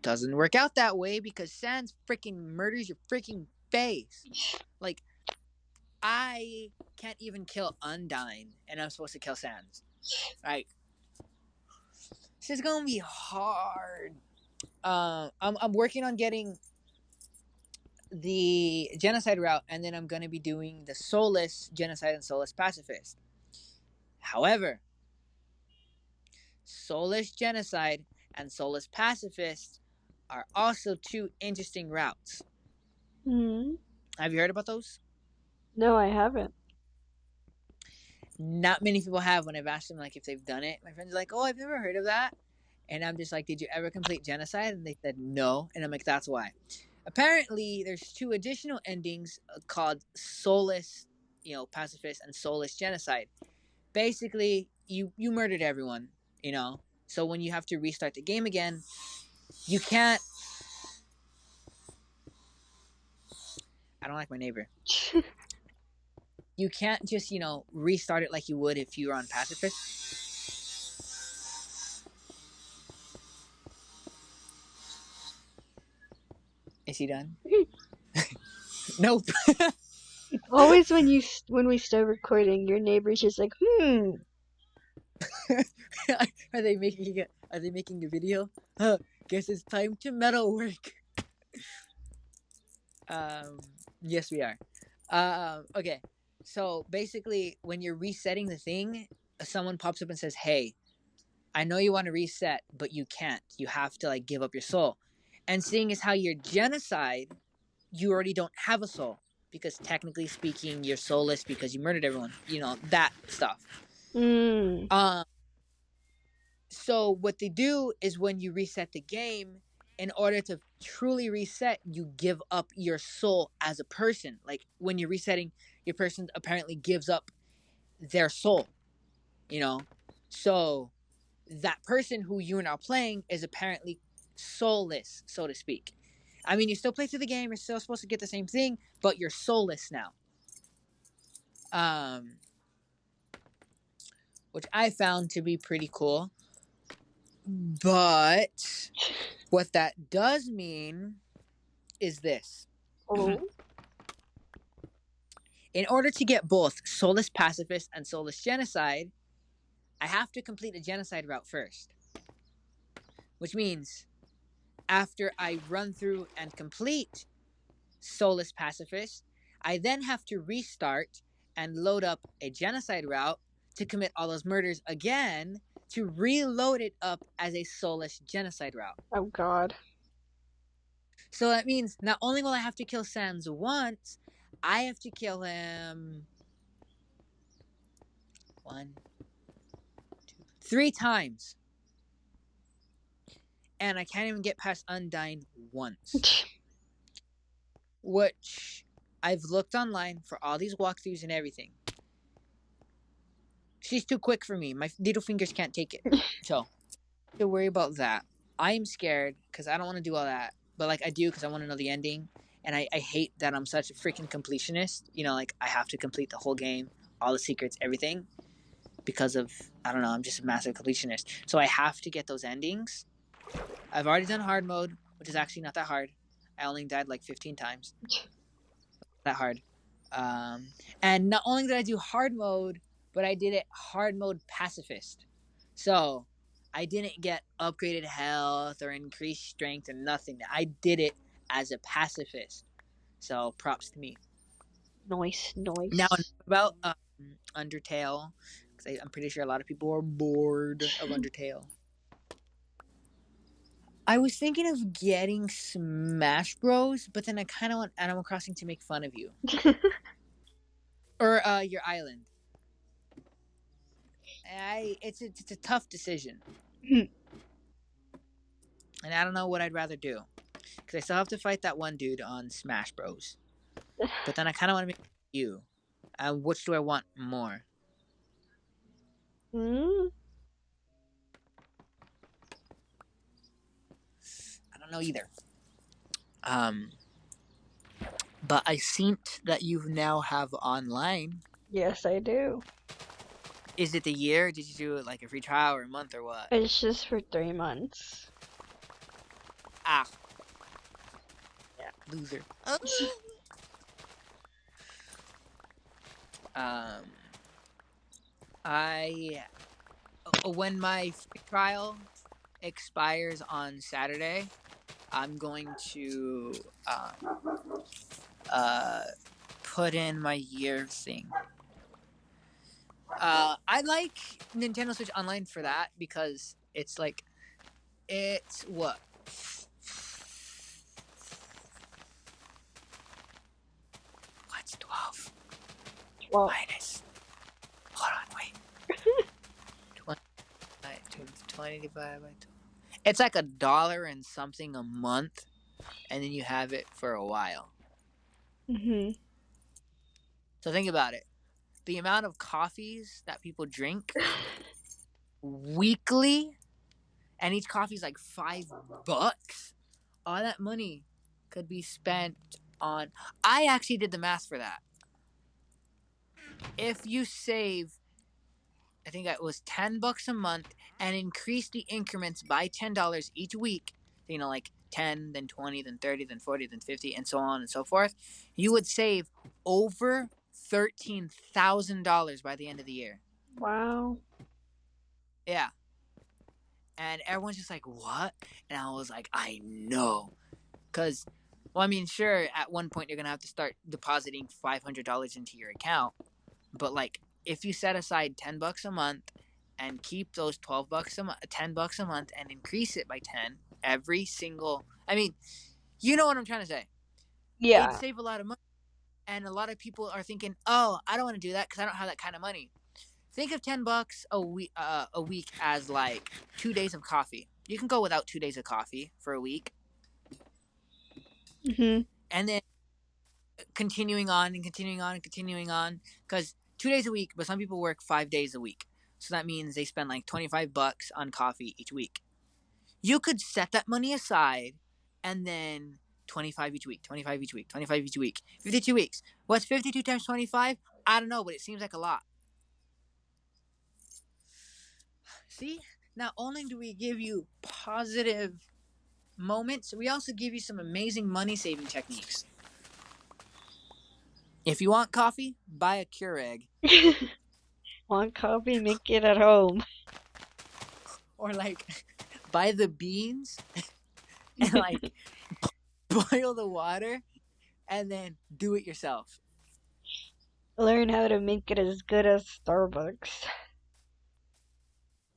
doesn't work out that way because Sans freaking murders your freaking face. Like, I can't even kill Undyne, and I'm supposed to kill Sans. Like, this is gonna be hard. I'm working on getting the genocide route, and then I'm gonna be doing the soulless genocide and soulless pacifist. However, soulless genocide and soulless pacifist are also two interesting routes. Mm. Have you heard about those? No, I haven't. Not many people have. When I've asked them like if they've done it, my friends are like, "Oh, I've never heard of that." And I'm just like, "Did you ever complete genocide?" And they said no. And I'm like, "That's why." Apparently, there's two additional endings called soulless, pacifist and soulless genocide. Basically, you murdered everyone, you know. So when you have to restart the game again, you can't. I don't like my neighbor. You can't just restart it like you would if you were on pacifist. Is he done? Nope. Always when we start recording, your neighbor's just like, Are they making a video? Guess it's time to metal work. Um, yes, we are. Okay. So basically, when you're resetting the thing, someone pops up and says, "Hey, I know you want to reset, but you can't. You have to like give up your soul." And seeing as how you're genocide, you already don't have a soul because technically speaking, you're soulless because you murdered everyone. You know that stuff. hmm. Um, So what they do is when you reset the game, in order to truly reset, you give up your soul as a person. Like when you're resetting, your person apparently gives up their soul, you know? So that person who you're now playing is apparently soulless, so to speak. I mean, you still play through the game, you're still supposed to get the same thing, but you're soulless now. Um, which I found to be pretty cool. But what that does mean is this. Oh. In order to get both soulless pacifist and soulless genocide, I have to complete a genocide route first. Which means after I run through and complete soulless pacifist, I then have to restart and load up a genocide route to commit all those murders again to reload it up as a soulless genocide route. Oh God. So that means not only will I have to kill Sans once, I have to kill him 3 times. And I can't even get past Undyne once. Which I've looked online for all these walkthroughs and everything. She's too quick for me. My little fingers can't take it. So, don't worry about that. I'm scared because I don't want to do all that. But, like, I do because I want to know the ending. And I hate that I'm such a freaking completionist. You know, like, I have to complete the whole game, all the secrets, everything. Because of, I don't know, I'm just a massive completionist. So I have to get those endings. I've already done hard mode, which is actually not that hard. I only died like 15 times. That hard. And not only did I do hard mode, but I did it hard mode pacifist. So I didn't get upgraded health or increased strength or nothing. I did it as a pacifist. So props to me. Nice, Now nice. about Undertale, because I'm pretty sure a lot of people are bored of Undertale. I was thinking of getting Smash Bros, but then I kind of want Animal Crossing to make fun of you or your island. It's a tough decision, and I don't know what I'd rather do because I still have to fight that one dude on Smash Bros. But then I kind of want to make you. Which do I want more? Hmm? I don't know either. Um, but I seen that you now have online. Yes, I do. Is it the year? Did you do it like a free trial or a month or what? It's just for 3 months. Ah, Yeah. loser. Um, I when my free trial expires on Saturday, I'm going to uh, put in my year thing. I like Nintendo Switch Online for that because it's what? What's 12? Well, minus. Hold on, wait. 20, 20 divided by 12. It's like $1 and something a month, and then you have it for a while. hmm So think about it. The amount of coffees that people drink weekly, and each coffee is like $5. All that money could be spent on. I actually did the math for that. If you save, I think it was $10 a month, and increase the increments by $10 each week, like 10, then 20, then 30, then 40, then 50, and so on and so forth, you would save over $13,000 by the end of the year. wow. Yeah. And everyone's just like, what? And I was like, I know. Because, well, I mean, sure, at one point you're going to have to start depositing $500 into your account. But, like, if you set aside $10 a month and keep those $12 a month, $10 a month, and increase it by 10 every single, I mean, you know what I'm trying to say. It'd Yeah. save a lot of money. And a lot of people are thinking, oh, I don't want to do that because I don't have that kind of money. Think of $10 a week as like 2 days of coffee. You can go without 2 days of coffee for a week, hmm and then continuing on and continuing on and continuing on. Because 2 days a week, but some people work 5 days a week, so that means they spend like $25 on coffee each week. You could set that money aside, and then 25 each week, 25 each week, 25 each week, 52 weeks. What's 52 times 25? I don't know, but it seems like a lot. See, not only do we give you positive moments, we also give you some amazing money saving techniques. If you want coffee, buy a Keurig. Want coffee? Make it at home. Or like buy the beans and like boil the water and then do it yourself. Learn how to make it as good as Starbucks.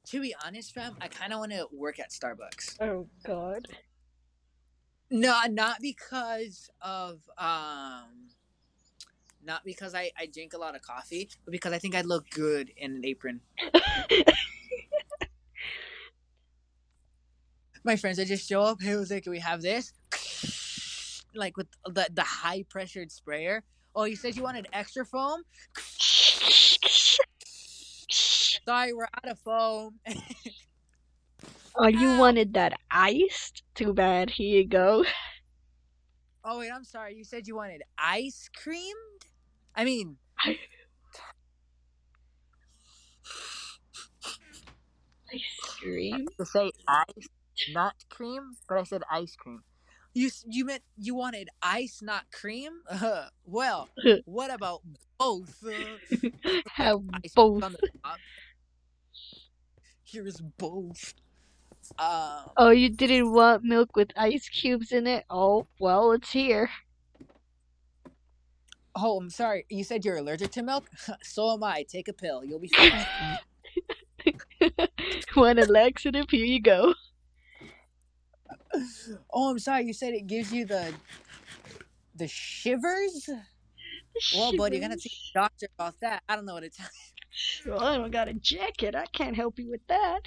To be honest, fam, I kind of want to work at Starbucks. Oh God. No, not because of not because I drink a lot of coffee, but because I think I'd look good in an apron. My friends would just show up. Hey, was like, can we have this? Like with the high pressured sprayer. Oh, you said you wanted extra foam? Sorry, we're out of foam. Oh, you wanted that iced? Too bad. Here you go. Oh wait, I'm sorry. You said you wanted ice creamed? I mean, Ice cream? to say ice, not cream, but I said ice cream. You meant you wanted ice, not cream? Well, what about both? Like Have ice both. on the top. Here's both. Oh, you didn't want milk with ice cubes in it? Oh, well, it's here. Oh, I'm sorry. You said you're allergic to milk? So am I. Take a pill. You'll be fine. Want a laxative? Here you go. Oh, I'm sorry. You said it gives you the shivers? Well, buddy, you're gonna see Shivers. a doctor about that. I don't know what to tell Well, I don't got a jacket. I can't help you with that.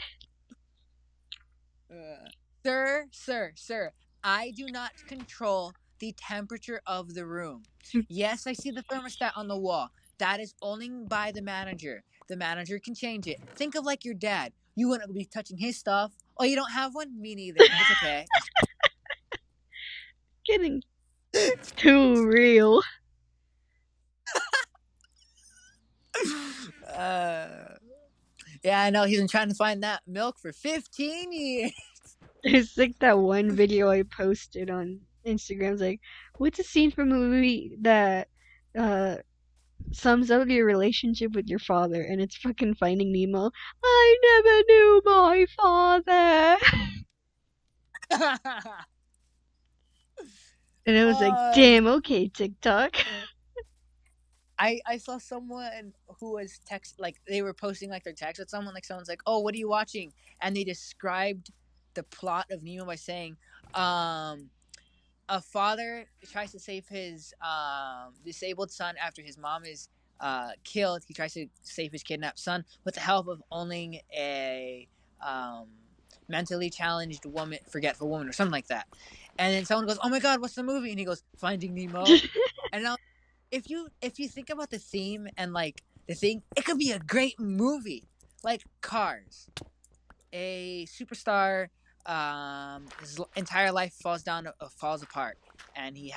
you. Sir, I do not control the temperature of the room. Yes, I see the thermostat on the wall. That is only by the manager. The manager can change it. Think of like your dad. You wouldn't be touching his stuff. Oh, you don't have one? Me neither. It's okay. Getting too real. uh, yeah, I know. He's been trying to find that milk for 15 years. It's like that one video I posted on Instagram. It's like, what's a scene from a movie that uh sums up your relationship with your father? And it's fucking Finding Nemo. I never knew my father. And I was like, uh, damn, okay, TikTok. I saw someone who was text like they were posting like their text with someone, like someone's like, oh, what are you watching? And they described the plot of Nemo by saying, um, a father tries to save his disabled son after his mom is killed. He tries to save his kidnapped son with the help of only a um, mentally challenged woman, forgetful woman, or something like that. And then someone goes, "Oh my God, what's the movie?" And he goes, "Finding Nemo." And now, if you think about the theme and like the thing, it could be a great movie, like Cars. A superstar, his entire life falls apart, and he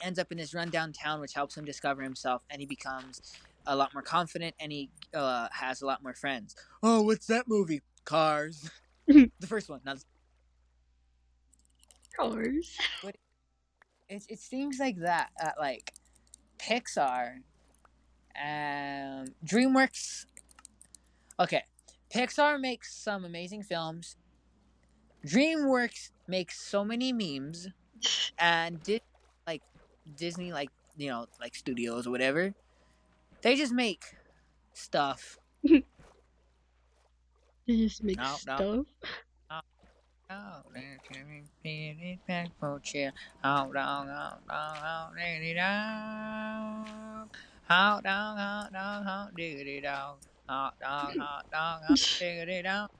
ends up in this rundown town, which helps him discover himself, and he becomes a lot more confident, and he has a lot more friends. Oh, what's that movie? Cars. The first one. Not, Cars. but it's things like that. Like Pixar, DreamWorks. Okay, Pixar makes some amazing films. DreamWorks makes so many memes, and like Disney, like like studios or whatever, they just make stuff. They just make No, no, stuff. no, no. Back for chill. Hold on, hold on, hold diggity dog. Hot dog, hot dog, hot diggity dog. Hot dog, hot dog, hot diggity dog.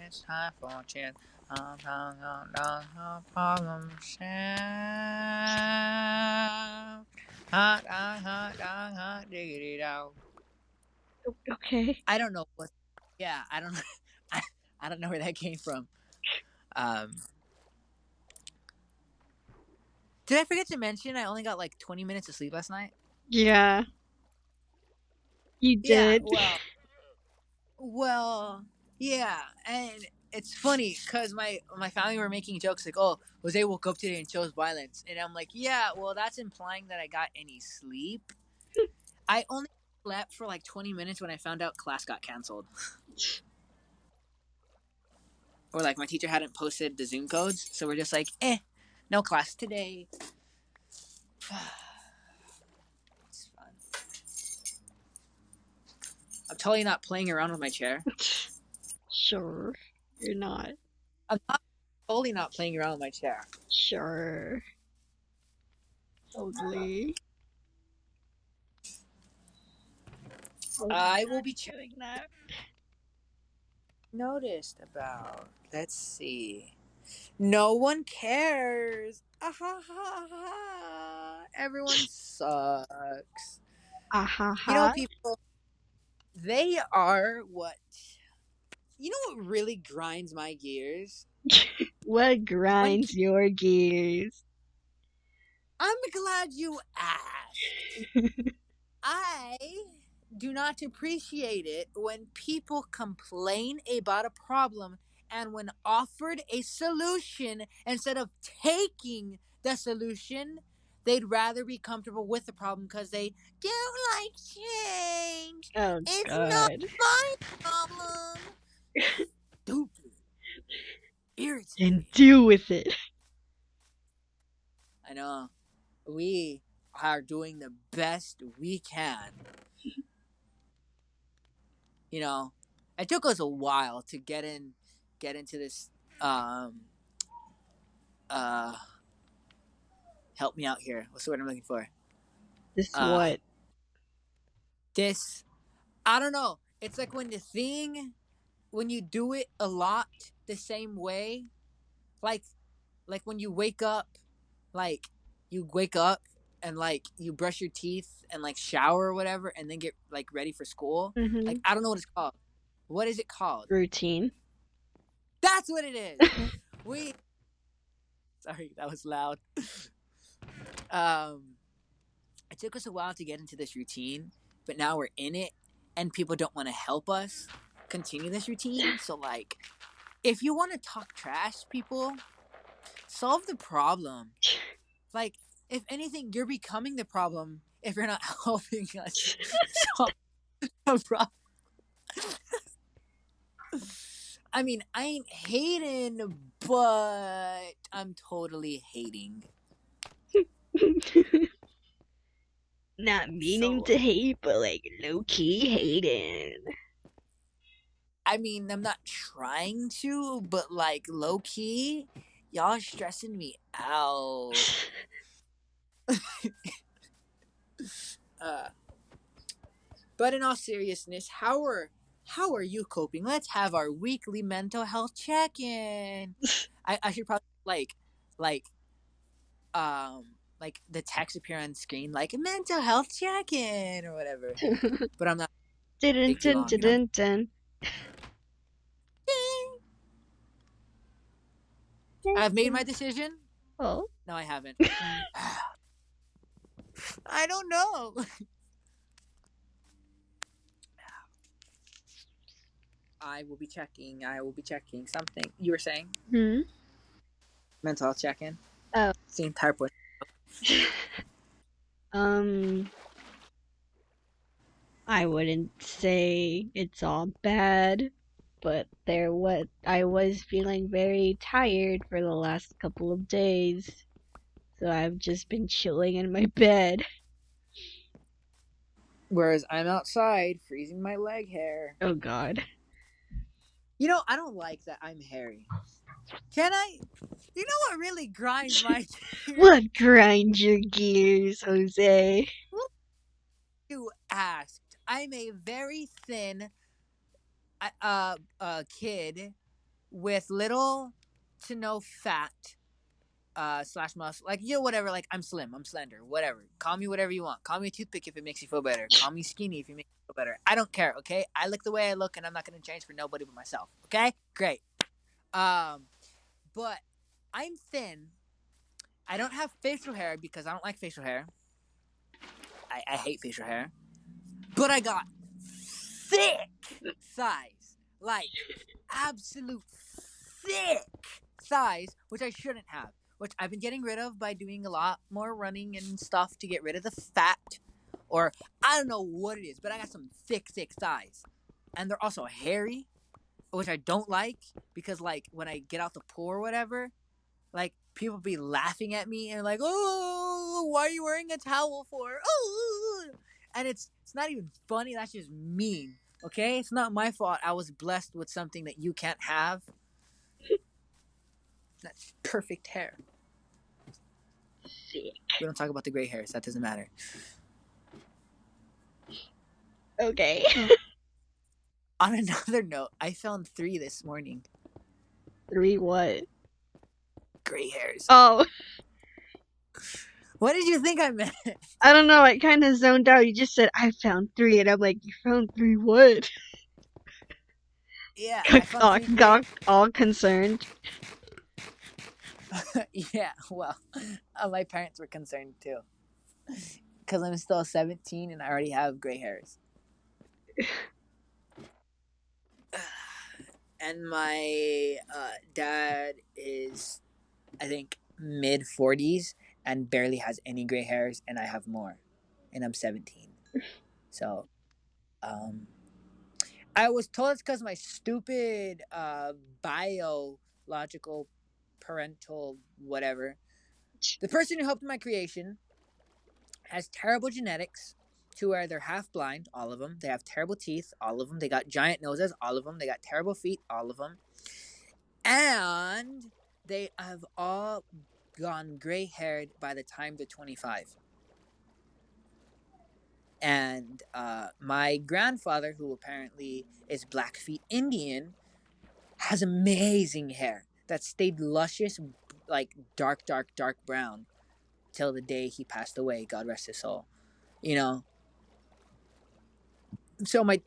It's time for chill. Hot dog, hot dog, hot problem sound. Hot dog, hot dog, hot diggity dog. Okay. I don't know what. Yeah, I don't. I, I don't know where that came from. Um, did I forget to mention I only got like 20 minutes of sleep last night? Yeah, you Yeah. did. Well, yeah, and it's funny because my family were making jokes like, "Oh, Jose woke up today and chose violence," and I'm like, "Yeah, well, that's implying that I got any sleep. I only slept for like 20 minutes when I found out class got canceled, or like my teacher hadn't posted the Zoom codes, so we're just like, no class today." It's fun. I'm totally not playing around with my chair. Sure. You're not. I'm not totally not playing around with my chair. Sure. Totally. I will be Doing that. noticed about. Let's see. No one cares. Ah, ha, ha, ha. Everyone sucks. Ah ha You know, ha. people, they are what. You know what really grinds my gears? What When grinds your gears? I'm glad you asked. I do not appreciate it when people complain about a problem and when offered a solution, instead of taking the solution, they'd rather be comfortable with the problem because they don't like change. Oh It's not god. my problem. Stupid. Then Irritating. deal with it. I know. We are doing the best we can. You know, it took us a while to get into this. Um, uh, help me out here. What's the word I'm looking for? This Uh, what? this. I don't know. It's like when you do it a lot the same way, like when you wake up, like you wake up and like you brush your teeth and like shower or whatever, and then get like ready for school. Mm-hmm. Like I don't know what it's called. What is it called? Routine. That's what it is. We. Sorry, that was loud. um, it took us a while to get into this routine, but now we're in it, and people don't want to help us continue this routine. So, like, if you want to talk trash, people, solve the problem. Like, if anything, you're becoming the problem if you're not helping us solve the problem. I mean, I ain't hating, but I'm totally hating. Not meaning So, to hate, but like low key hating. I mean, I'm not trying to, but like low key, y'all are stressing me out. But in all seriousness, how are you coping? Let's have our weekly mental health check-in. I should probably like um like the text appear on screen like mental health check-in or whatever. But I'm not Dun, take too dun, long, you know. dun, dun. I've made my decision. Oh. No, I haven't. I don't know. I will be checking. I will be checking something. You were saying Hmm. mental health check-in. Oh. It's the entire point. Um, I wouldn't say it's all bad, but I was feeling very tired for the last couple of days, so I've just been chilling in my bed. Whereas I'm outside freezing my leg hair. Oh God. You know, I don't like that I'm hairy. Can I? You know what really grinds my gears? What grinds your gears, Jose? You asked. I'm a very thin kid with little to no fat slash muscle. Like, you know, whatever. Like, I'm slim. I'm slender. Whatever. Call me whatever you want. Call me a toothpick if it makes you feel better. Call me skinny if you make me feel better. I don't care. Okay. I look the way I look, and I'm not gonna change for nobody but myself. Okay. Great. Um, but I'm thin. I don't have facial hair because I don't like facial hair. I hate facial hair. But I got thick thighs. Like, absolute thick thighs, which I shouldn't have. Which I've been getting rid of by doing a lot more running and stuff to get rid of the fat. Or I don't know what it is, but I got some thick, thick thighs. And they're also hairy, which I don't like because, like, when I get out the pool or whatever, like, people be laughing at me and like, oh, why are you wearing a towel for? Oh, and it's not even funny. That's just mean. Okay, it's not my fault. I was blessed with something that you can't have. That's perfect hair. Sick. We don't talk about the gray hairs. That doesn't matter. Okay. On another note, I found 3 this morning. 3 what? Gray hairs. Oh, What did you think I meant? I don't know. I kind of zoned out. You just said I found 3, and I'm like, you found 3 what? Yeah, I found 3 gray. Gawk, all concerned. Yeah, well, my parents were concerned too. Because I'm still 17 and I already have gray hairs. And my dad is, I think, mid 40s and barely has any gray hairs, and I have more. And I'm 17. So, I was told it's because my stupid biological parental whatever. The person who helped in my creation has terrible genetics to where they're half blind, all of them. They have terrible teeth, all of them. They got giant noses, all of them. They got terrible feet, all of them. And they have all gone gray haired by the time they're 25. And my grandfather, who apparently is Blackfeet Indian, has amazing hair that stayed luscious, like dark, dark, dark brown till the day he passed away. God rest his soul. You know, so my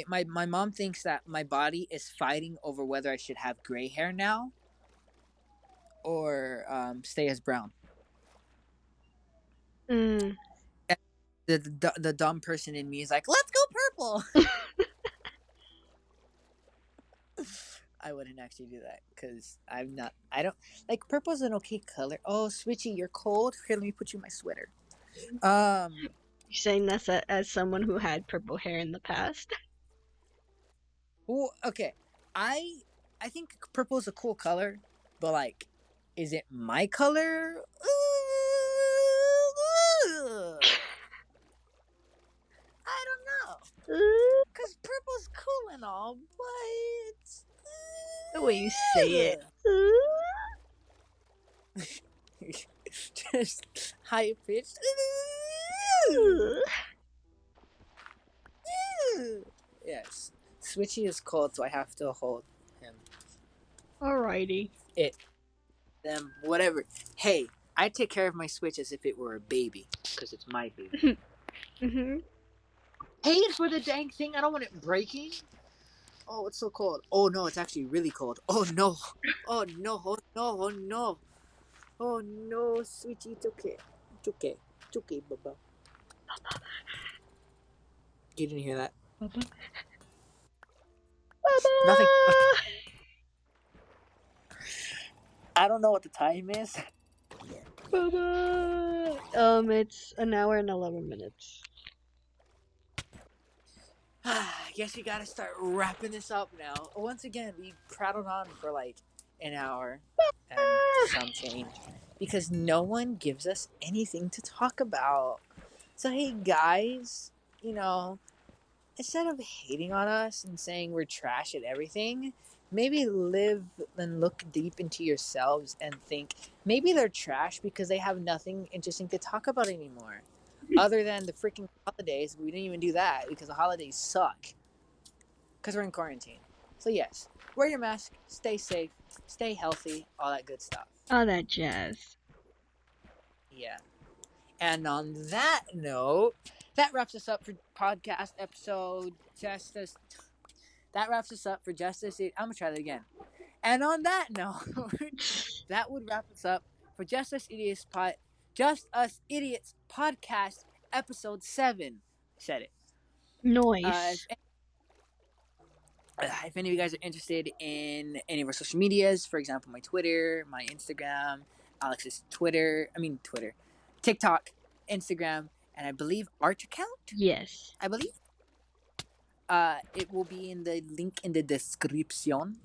mom thinks that my body is fighting over whether I should have gray hair now or stay as brown. Mm. And the dumb person in me is like, let's go purple. I wouldn't actually do that because I'm not. I don't like purple's an okay color. Oh, Switchy, you're cold. Here, let me put you my sweater. You're saying this as someone who had purple hair in the past? Well, okay. I I think purple is a cool color, but like, is it my color? I don't know. Cause purple's cool and all, but The way you say it. just high pitched. Switchy is cold, so I have to hold him. Alrighty. It, them, whatever. Hey, I take care of my Switch as if it were a baby, because it's my baby. Mhm. Paid for the dang thing. I don't want it breaking. Oh, it's so cold. Oh no, it's actually really cold. Oh no. Oh no. Oh no. Oh no. Oh no, Switchy, it's okay. It's okay. It's okay, Baba. You didn't hear that? Baba. Nothing. Baba. I don't know what the time is. Baba. It's an hour and 11 minutes. I guess we gotta start wrapping this up now. Once again, we prattled on for like an hour and some change because no one gives us anything to talk about. So, hey guys, you know, instead of hating on us and saying we're trash at everything, maybe live and look deep into yourselves and think maybe they're trash because they have nothing interesting to talk about anymore. Other than the freaking holidays, we didn't even do that because the holidays suck because we're in quarantine. So, yes, wear your mask, stay safe, stay healthy, all that good stuff. All that jazz. Yeah. And on that note, that wraps us up for podcast episode Justice. That wraps us up for Justice. I'm gonna try that again. And on that note, that would wrap us up for Just Us Idiots podcast episode 7. Said it. Uh, Noise. if, if any of you guys are interested in any of our social medias, for example, my Twitter, my Instagram, Alex's Twitter, TikTok, Instagram, and I believe Arch account. Yes. I believe. It will be in the link in the description.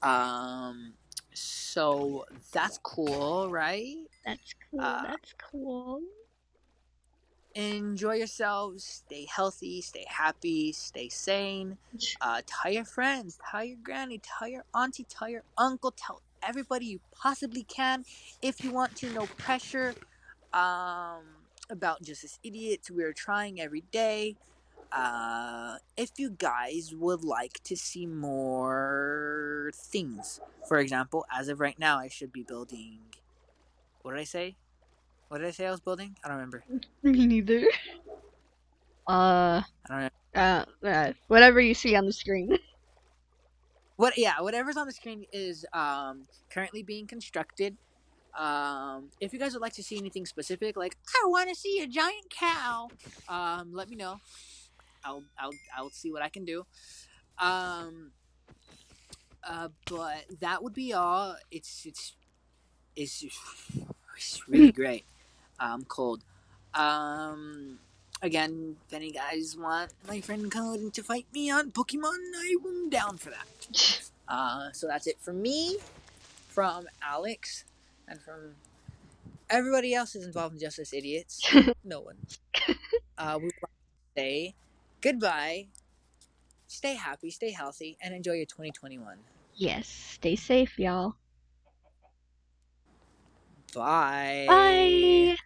Um, so that's cool, right? That's cool. Uh, That's cool. enjoy yourselves. Stay healthy. Stay happy. Stay sane. Tell your friends. Tell your granny. Tell your auntie. Tell your uncle. Tell everybody you possibly can. If you want to, no pressure. About Just As Idiots, we're trying every day. If you guys would like to see more things, for example, as of right now, I should be building. What did I say? What did I say I was building? I don't remember. Me neither. I don't remember. Whatever you see on the screen. What? Yeah, whatever's on the screen is currently being constructed. If you guys would like to see anything specific, like I want to see a giant cow, let me know. I'll see what I can do. Um, but that would be all. It's really great. Cold. Um, again, if any guys want my friend code to fight me on Pokemon, I'm down for that. So that's it for me, from Alex, and from everybody else who's involved in Just As Idiots. No one. We want to say goodbye. Stay happy, stay healthy, and enjoy your 2021. Yes. Stay safe, y'all. Bye. Bye.